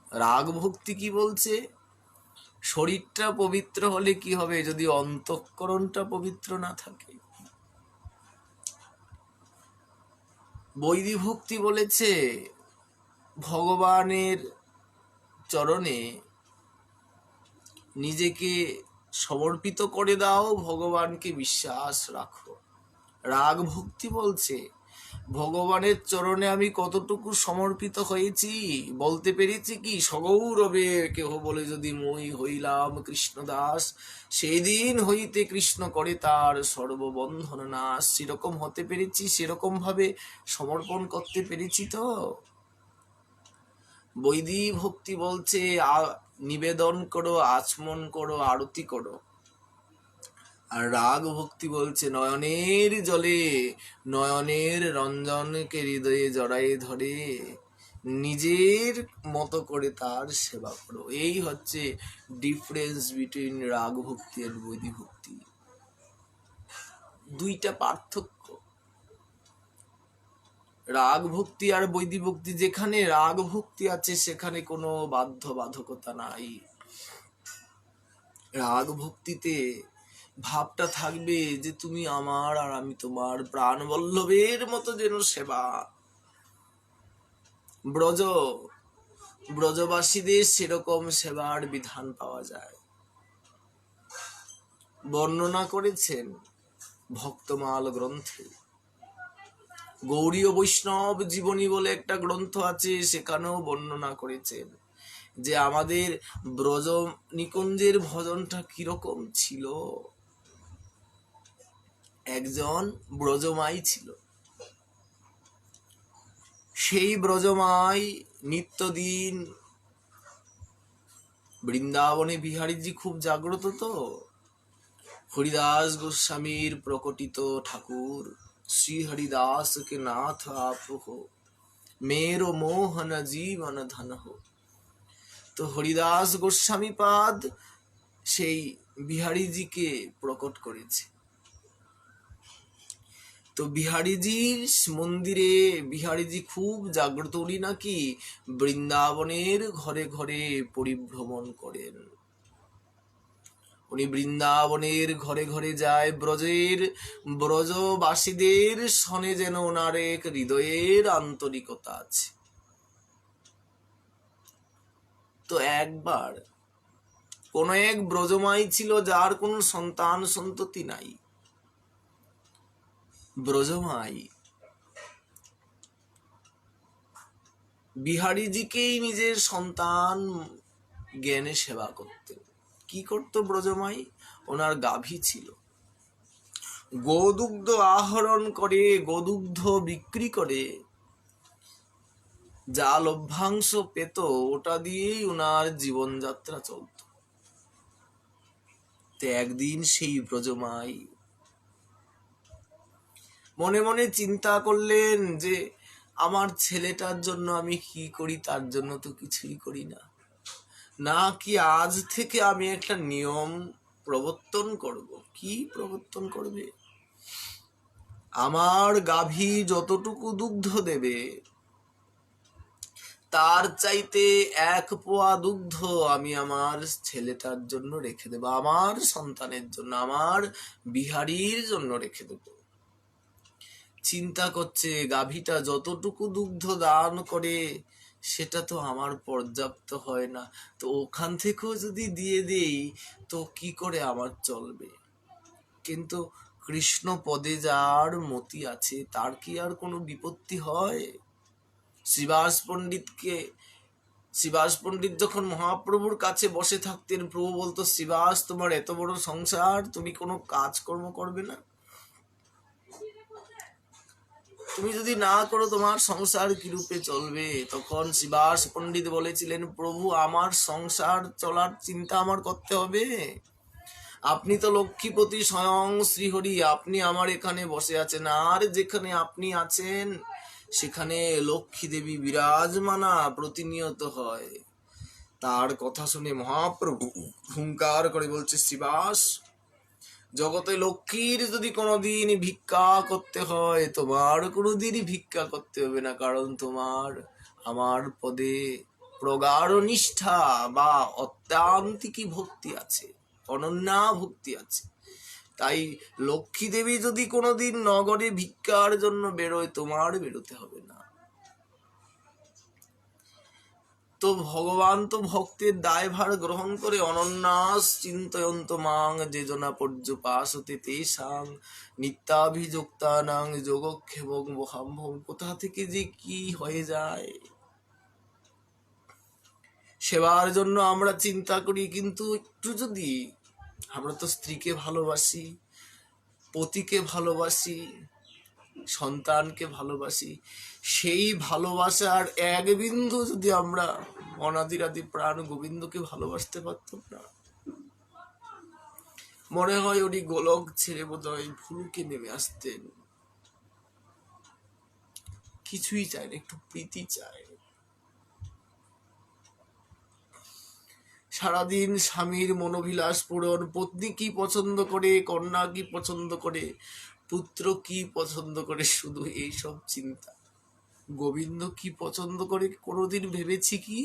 রাগ ভক্তি কি বলছে? শরীরটা পবিত্র হলে কি হবে যদি অন্তঃকরণটা পবিত্র না থাকে? বৈদিক ভক্তি বলেছে ভগবানের চরণে নিজেকে সমর্পিত করে দাও, ভগবানকে বিশ্বাস রাখো। রাগ ভক্তি বলছে ভগবানের চরণে আমি কতটুকু সমর্পিত হয়েছি বলতে পেরেছি কি, সগৌরবে কেহ বলে যদি মই হইলাম কৃষ্ণদাস, সেই দিন হইতে কৃষ্ণ করে তার সর্ববন্ধন নাশ। সেরকম হতে পেরেছি, সেরকম ভাবে সমর্পণ করতে পেরেছি তো? বৈদিক ভক্তি বলছে নিবেদন করো, আচমন করো, আরতি করো। আর রাগ ভক্তি বলছে নয়নের জলে নয়নের রঞ্জনকে হৃদয়ে জড়ায়ে ধরে নিজের মতো করে তার সেবা করো। এই হচ্ছে ডিফারেন্স বিটুইন রাগ ভক্তি আর বৈদিক ভক্তি। দুইটা পার্থক্য। রাগ ভক্তি আর বৈদিক ভক্তি, যেখানে রাগ ভক্তি আছে সেখানে কোনো বাধ্যবাধকতা নাই। রাগ ভক্তিতে ভাবটা থাকবে যে তুমি আমার আর আমি তোমার, প্রাণ বল্লভের মতো যেন সেবা। ব্রজবাসীদের সেরকম সেবার বিধান পাওয়া যায়। বর্ণনা করেছেন ভক্তমাল গ্রন্থে। গৌড়ীয় বৈষ্ণব জীবনী বলে একটা গ্রন্থ আছে, সেখানেও বর্ণনা করেছেন যে আমাদের ব্রজ নিকুঞ্জের ভজনটা কিরকম ছিল। একজন ব্রজমাই ছিল, সেই ব্রজমাই নিত্যদিন বৃন্দাবনে বিহারীজি খুব জাগ্রত তো। হরিদাস গোস্বামীর প্রকটিত ঠাকুর শ্রী হরিদাস কে নাথ आप हो मेरो मोहन जीवन धन हो। তো হরিদাস গোস্বামী পাদ সেই বিহারীজিকে প্রকট করেছে। তো বিহারীজির মন্দিরে বিহারীজি খুব জাগ্রত, উনি নাকি বৃন্দাবনের ঘরে ঘরে পরিভ্রমণ করেন। উনি বৃন্দাবনের ঘরে ঘরে যায়, ব্রজবাসীদের সনে যেন ওনার এক হৃদয়ের আন্তরিকতা আছে। তো একবার কোন এক ব্রজমাই ছিল যার কোন সন্তান সন্ততি নাই। ব্রজমাই বিহারীজিকেই নিজের সন্তান জ্ঞানে সেবা করতেন। কি করত ব্রজমাই? ওনার গাভী ছিল, গোদুগ্ধ আহরণ করে, গোদুগ্ধ বিক্রি করে যা লভ্যাংশ পেত ওটা দিয়েই ওনার জীবনযাত্রা চলত। তো একদিন সেই ব্রজমাই মনে মনে চিন্তা করলেন যে আমার ছেলেটার জন্য আমি কি করি, তার জন্য তো কিছুই করি না, নাকি আজ থেকে আমি একটা নিয়ম প্রবর্তন করব। কি প্রবর্তন করবে? আমার গাভী যতটুকু দুগ্ধ দেবে তার চাইতে 1 পোয়া দুগ্ধ আমি আমার ছেলেটার জন্য রেখে দেব, আমার সন্তানের জন্য, আমার বিহারীর জন্য রেখে দেব। চিন্তা করছে গাভীটা যতটুকু দুগ্ধ দান করে সেটা তো আমার পর্যাপ্ত হয় না, তো ওখান থেকেও যদি দিয়ে দেই তো কি করে আমার চলবে। কিন্তু কৃষ্ণ পদে যার মতি আছে তার কি আর কোনো বিপত্তি হয়? শ্রীবাস পণ্ডিত যখন মহাপ্রভুর কাছে বসে থাকতেন, প্রভু বলতো, শ্রীবাস তোমার এত বড় সংসার, তুমি কোনো কাজকর্ম করবে না? তুমি যদি না করো তোমার সংসার কি রূপে চলবে? তখন শ্রীবাস পণ্ডিত বলেছিলেন, প্রভু আমার সংসার চলার চিন্তা আমার করতে হবে। আপনি তো লক্ষ্মীপতি স্বয়ং শ্রীহরি, আপনি আমার এখানে বসে আছেন, আর যেখানে আপনি আছেন সেখানে লক্ষ্মী দেবী বিরাজমানা প্রতিনিয়ত হয়। তার কথা শুনে মহাপ্রভু হুঙ্কার করে বলছে, শ্রীবাস, জগতে লক্ষ্মীর যদি কোনোদিন ভিক্ষা করতে হয় তোমার কোনোদিনই ভিক্ষা করতে হবে না, কারণ তোমার আমার পদে প্রগাঢ় নিষ্ঠা বা অত্যান্তিকী ভক্তি আছে, অনন্যা ভক্তি আছে। তাই লক্ষ্মী দেবী যদি কোনোদিন নগরে ভিক্ষার জন্য বেরোয় তোমার বেরোতে হবে না। তো ভগবান তো ভক্তের দায়ভার গ্রহণ করে, অনন্যাস চিন্তয়ন্ত মাং যেজনা পর্যুপাসতে তেষাং নিত্যাভিযুক্তানাং যোগক্ষেমং বহাম্ভং। কোথা থেকে যে কি হয়ে যায় সেবার জন্য আমরা চিন্তা করি, কিন্তু একটু যদি আমরা তো স্ত্রীকে ভালোবাসি, পতিকে ভালোবাসি, সন্তানকে ভালোবাসি, সেই ভালোবাসার এক বিন্দু যদি আমরা অনাদিরাদি প্রাণ গোবিন্দকে ভালোবাসতে পারতাম না, মনে হয় উনি গোলক ছেড়ে বোধহয় ভুলুকে নেমে আসতেন। কিছুই চায় না, একটু প্রীতি চায়। সারাদিন স্বামীর মনোবিলাস পূরণ, পত্নী কি পছন্দ করে, কন্যা কি পছন্দ করে, পুত্র কি পছন্দ করে, শুধু এইসব চিন্তা। গোবিন্দ কি পছন্দ করে কোনোদিন ভেবেছি কি?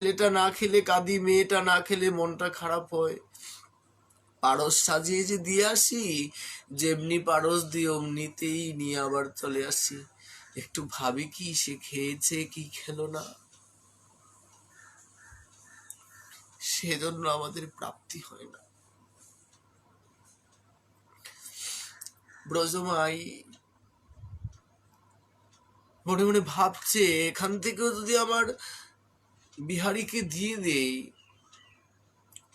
ছেলেটা না খেলে কাঁদি, মেয়েটা না খেলে মনটা খারাপ হয়। পারস সাজিয়ে যে দিয়ে আসি, যেমনি পারস দিয়ে অমনিতেই নিয়ে আবার চলে আসি। একটু ভাবি কি সে খেয়েছে কি খেলো না, সেজন্য আমাদের প্রাপ্তি হয় না। ব্রজমাই মনে মনে ভাবছে, এখান থেকেও যদি আমার বিহারীকে দিয়ে দেই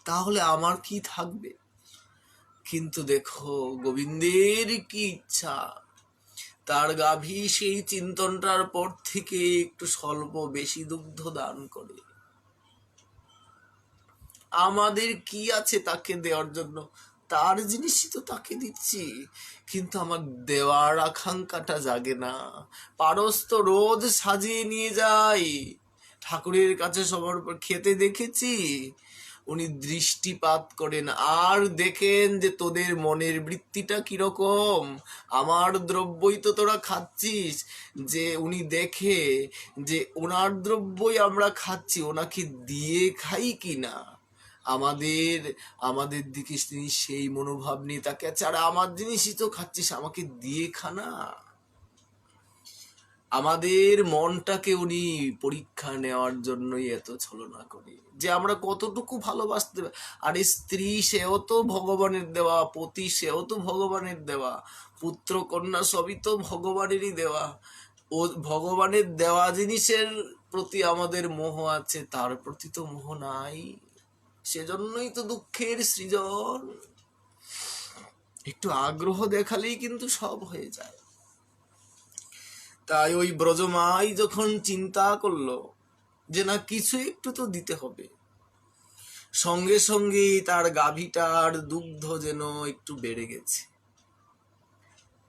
তাহলে আমার কি থাকবে। কিন্তু দেখো গোবিন্দের কি ইচ্ছা, তার গাভী সেই চিন্তনটার পর থেকে একটু স্বল্প বেশি দুগ্ধ দান করে। আমাদের কি আছে তাকে দেওয়ার জন্য, তার জিনিসই তো তাকে দিচ্ছি, কিন্তু আমার দেওয়ার আকাঙ্ক্ষাটা জাগে না। পারস তো রোজ সাজিয়ে নিয়ে যায় ঠাকুরের কাছে, সবার উপর খেতে দেখেছি উনি দৃষ্টিপাত করেন আর দেখেন যে তোদের মনের বৃত্তিটা কিরকম, আমার দ্রব্যই তো তোরা খাচ্ছিস। যে উনি দেখে যে ওনার দ্রব্যই আমরা খাচ্ছি, ওনাকে দিয়ে খাই কিনা, আমাদের আমাদের দিকে তিনি সেই মনোভাব নিয়ে তাকে, আচ্ছা আমার জিনিসই তো খাচ্ছিস, আমাকে দিয়ে খানা। আমাদের মনটাকে উনি পরীক্ষা নেওয়ার জন্যই এত ছলনা করে যে আমরা কতটুকু ভালোবাসতে। আরে স্ত্রী সেও তো ভগবানের দেওয়া, পতি সেও তো ভগবানের দেওয়া, পুত্র কন্যা সবই তো ভগবানেরই দেওয়া। ও ভগবানের দেওয়া জিনিসের প্রতি আমাদের মোহ আছে, তার প্রতি তো মোহ নাই। সেজন্যই তো দুঃখের সৃজন। একটু আগ্রহ দেখালেই কিন্তু সব হয়ে যায়। তাই ওই ব্রজমাই যখন চিন্তা করলো যে না কিছু একটু তো দিতে হবে, সঙ্গে সঙ্গে তার গাভীটার দুগ্ধ যেন একটু বেড়ে গেছে।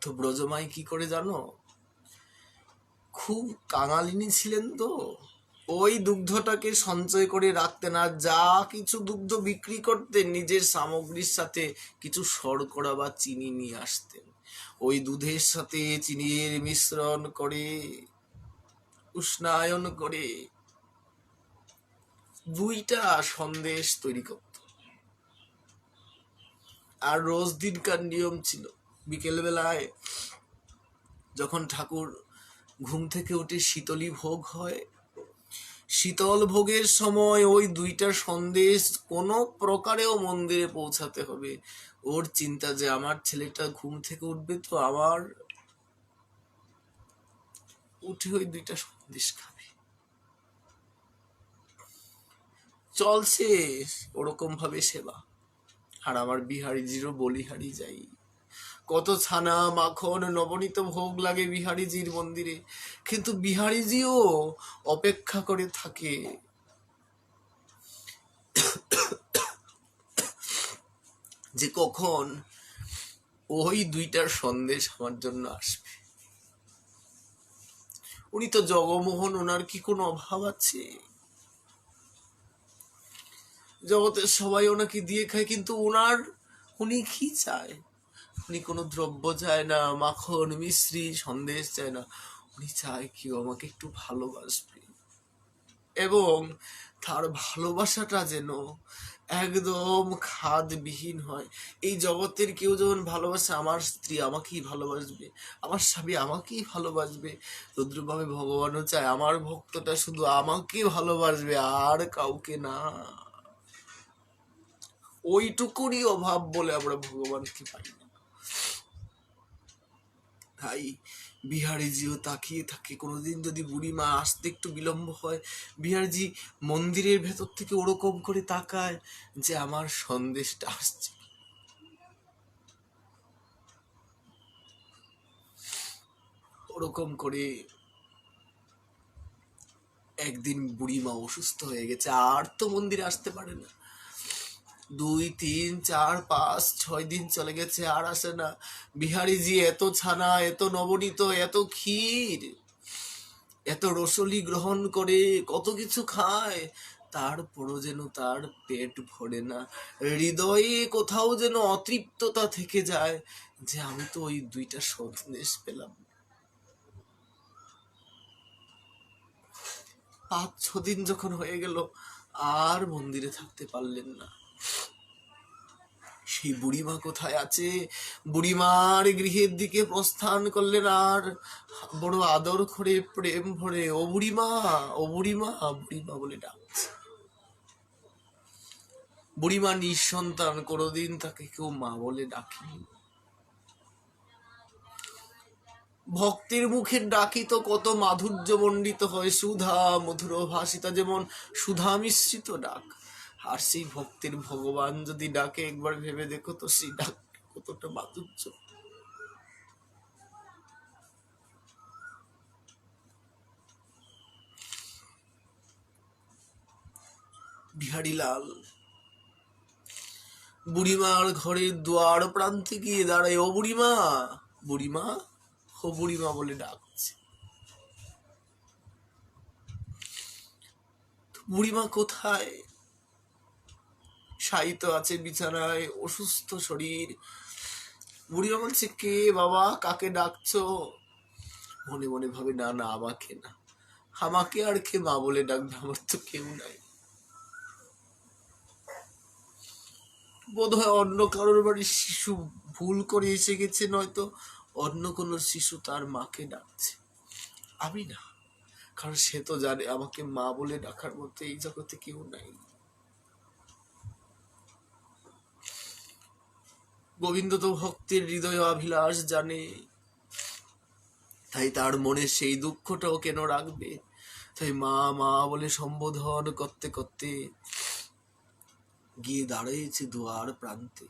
তো ব্রজমাই কি করে জানো, খুব কাঙালিনী ছিলেন তো, ওই দুগ্ধটাকে সঞ্চয় করে রাখতেন, আর যা কিছু দুগ্ধ বিক্রি করতেন নিজের সামগ্রীর সাথে কিছু শর্করা বা চিনি নিয়ে আসতেন। ওই দুধের সাথে চিনির মিশ্রণ করে উষ্ণায়ন করে দুইটা সন্দেশ তৈরি করত। আর রোজ দিনকার নিয়ম ছিল বিকেল বেলায় যখন ঠাকুর ঘুম থেকে উঠে শীতলী ভোগ হয়, শীতল ভোগের সময় ওই দুইটা সন্দেশ কোনো প্রকারেও মন্দিরে পৌঁছাতে হবে। ওর চিন্তা যে আমার ছেলেটা ঘুম থেকে উঠবে তো আমার উঠে ওই দুইটা সন্দেশ খাবে। চলছে ওরকম ভাবে সেবা। আর আমার বিহারীজিরও বলিহারি যাই, কত ছানা মাখন নবনীত ভোগ লাগে বিহারীজির মন্দিরে, কিন্তু বিহারীজিও অপেক্ষা করে থাকে যে কখন ওই দুইটার সন্দেশ আমার জন্য আসবে। উনি তো জগমোহন, ওনার কি কোনো অভাব আছে? জগতের সবাই ওনাকে দিয়ে খায়, কিন্তু উনি কি চায়? উনি কোনো দ্রব্য চায় না, মাখন মিশ্রি সন্দেশ চায় না, উনি চায় কেউ আমাকে একটু ভালোবাসবে, এবং তার ভালোবাসাটা যেন একদম খাদবিহীন হয়। এই জগতের কেউ যেমন ভালোবাসে, আমার স্ত্রী আমাকেই ভালোবাসবে, আমার স্বামী আমাকেই ভালোবাসবে, তদ্রুপভাবে ভগবানও চায় আমার ভক্তটা শুধু আমাকে ভালোবাসবে আর কাউকে না। ওইটুকুরই অভাব বলে আমরা ভগবানকে পাই না। তাই বিহারীজিও তাকিয়ে থাকে, কোনোদিন যদি বুড়িমা আসতে একটু বিলম্ব হয়, বিহারীজি মন্দিরের ভেতর থেকে ওরকম করে তাকায় যে আমার সন্দেশটা আসছে। ওরকম করে একদিন বুড়িমা অসুস্থ হয়ে গেছে, আর তো মন্দিরে আসতে পারে না। 2, 3, 4, 5, 6 দিন চলে গেছে, আর আসে না। বিহারীজি এত ছানা, এত নবনীত, এত ক্ষীর, এত রসলি গ্রহণ করে, কত কিছু খায়, তারপরও যেন তার পেট ভরে না। হৃদয়ে কোথাও যেন অতৃপ্ততা থেকে যায় যে আমি তো ওই দুইটা সন্দেশ পেলাম। 5-6 দিন যখন হয়ে গেল আর মন্দিরে থাকতে পারলেন না। সেই বুড়িমা কোথায় আছে? বুড়িমার গৃহের দিকে প্রস্থান করলেন, আর বড় আদর করে প্রেম ভরে ও বুড়িমা, ও বুড়িমা, বুড়িমা বলে ডাকছে। বুড়িমা নিঃসন্তান, কোনোদিন তাকে কেউ মা বলে ডাকেনি। ভক্তের মুখের ডাকি তো কত মাধুর্য মণ্ডিত হয়, সুধা মধুর ভাষিতা, যেমন সুধা মিশ্রিত ডাক। আর সেই ভক্তের ভগবান যদি ডাকে, একবার ভেবে দেখো তো সেই ডাক কতটা মাধুর্য। বিহারীলাল বুড়িমার ঘরের দুয়ার প্রান্তে গিয়ে দাঁড়ায়, ও বুড়িমা, বুড়িমা, ও বুড়িমা বলে ডাকছে। বুড়িমা কোথায়? শায়িত আছে বিছানায়, অসুস্থ শরীর। বুড়িমা বলছে, কে বাবা, কাকে ডাকছো? মনে মনে ভাবে, না না, আমাকে না, আমাকে আর কে মা বলে ডাকবে, আমার তো কেউ নাই। বোধ হয় অন্য কারোর বাড়ির শিশু ভুল করে এসে গেছে, নয়তো অন্য কোনো শিশু তার মাকে ডাকছে, আমি না। কারণ সে তো জানে আমাকে মা বলে ডাকার মতো এই জগতে কেউ নাই। গোবিন্দ তো ভক্তের হৃদয় অভিলাষ জানে, তাই তার মনে সেই দুঃখটাও কেন রাখবে? তাই মা মা বলে সম্বোধন করতে করতে গিয়ে দাঁড়িয়েছে দুয়ার প্রান্তে।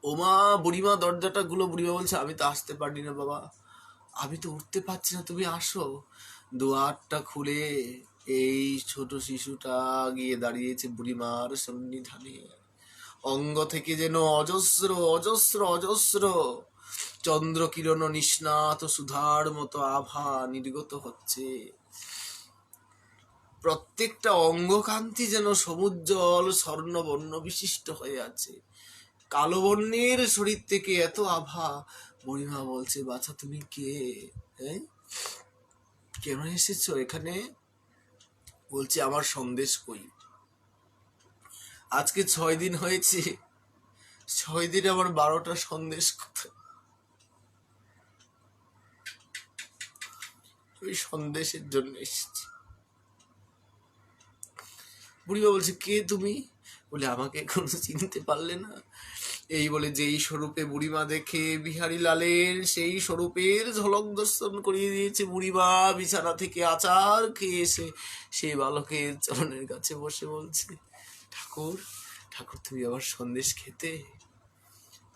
ও মা, বুড়িমা দরজাটা খুলো। বুড়িমা বলছে, আমি তো আসতে পারি না বাবা, আমি তো উঠতে পারছি না, তুমি আসো। দুয়ারটা খুলে এই ছোট শিশুটা গিয়ে দাঁড়িয়েছে বুড়িমার সন্নিধানে। অঙ্গ থেকে যেন অজস্র অজস্র অজস্র চন্দ্র কিরণ নিষ্ণাত সুধার মতো আভা নির্গত হচ্ছে। প্রত্যেকটা অঙ্গকান্তি যেন সমুজ্জ্বল স্বর্ণবর্ণ বিশিষ্ট হয়ে আছে। কালো বর্ণের শরীর থেকে এত আভা। বুড়িমা বলছে, বাছা তুমি কে? কেন এসেছো এখানে? বলছে, আমার সন্দেশ কই? আজকে 6 দিন হয়েছে, 6 দিনে আমার 12টা সন্দেশ কোথায়? ওই সন্দেশের জন্য এসেছি। বুড়িমা বলছে, কে তুমি? বলে, আমাকে এখনো চিনতে পারলে না? এই বলে যেই স্বরূপে বুড়িমা দেখে, বিহারী লালের সেই স্বরূপের ঝলক দর্শন করিয়ে দিয়েছে। বুড়িমা বিছানা থেকে আচার খেয়ে এসে সেই বালকের চরণের কাছে বসে বলছে, ঠাকুর, ঠাকুর, তুমি আবার সন্দেশ খেতে?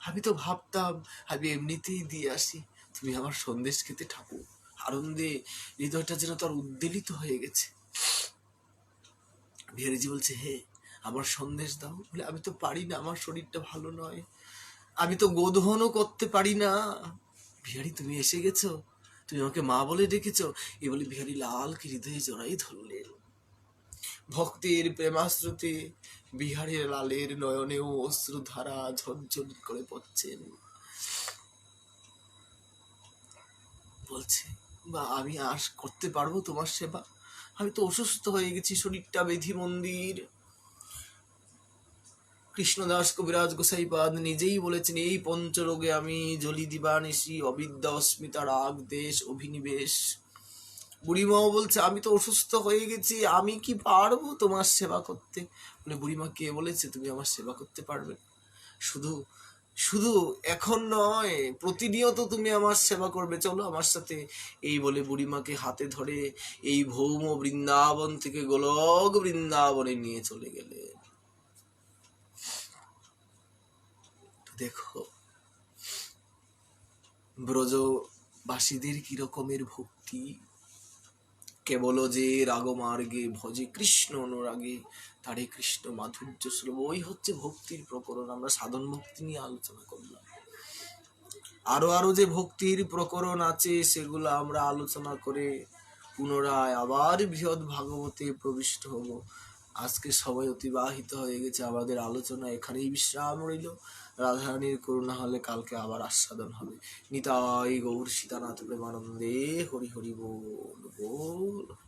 আমি তো ভাবতাম আমি এমনিতেই দিয়ে আসি, তুমি আমার সন্দেশ খেতে। ঠাকুর আনন্দে হৃদয়টা যেন তার উদ্বেলিত হয়ে গেছে। বিহারীজি বলছে, হে, আমার সন্দেশ দাও। বলে, আমি তো পারি না, আমার শরীরটা ভালো নয়, আমি তো গোধনও করতে পারি না। বিহারী, তুমি এসে গেছো, তুমি আমাকে মা বলে ডেকেছো। এ বলে বিহারী লালকে হৃদয়ে জড়াই ধরলেন। ভক্তের প্রেমাশ্রুতে বিহারী লালের নয়নেও অশ্রুধারা ঝরঝর করে পড়ছেন। বলছে, বা আমি আর করতে পারবো তোমার সেবা? আমি তো অসুস্থ হয়ে গেছি, শরীরটা বেধি মন্দির। কৃষ্ণদাস কবিরাজ গোসাইপাদ নিজেই বলেছেন, এই পঞ্চরোগে আমি জলি দিবানিশি, অবিদ্যা, অস্মিতা, রাগ, দেশ, অভিনিবেশ। বুড়িমাও বলছে, আমি তো অসুস্থ হয়ে গেছি, আমি কি পারবো তোমার সেবা করতে? বলে, বুড়িমা, কে বলেছে তুমি আমার সেবা করতে পারবে? শুধু শুধু এখন নয়, প্রতিনিয়ত তুমি আমার সেবা করবে, চলো আমার সাথে। এই বলে বুড়িমাকে হাতে ধরে এই ভৌম বৃন্দাবন থেকে গোলক বৃন্দাবনে নিয়ে চলে গেলে। দেখো ব্রজবাসীদের কি রকমের ভক্তি। কেবল যে রাগমার্গে ভজে কৃষ্ণ অনুরাগে, তারে কৃষ্ণ মাধুর্য সুলভ। ওই হচ্ছে ভক্তির প্রকরণ। আমরা সাধন ভক্তি নিয়ে আলোচনা করলাম, আরো যে ভক্তির প্রকরণ আছে সেগুলো আমরা আলোচনা করে পুনরায় আবার বৃহৎ ভাগবতে প্রবিষ্ট হব। আজকে সবাই অতিবাহিত হয়ে গেছে, আমাদের আলোচনা এখানেই বিশ্রাম রইল। রাধারানীর করুণা হলে কালকে আবার আস্বাদন হবে। নিতাই গৌর সীতানাথ প্রেমানন্দে হরি হরি বল বল।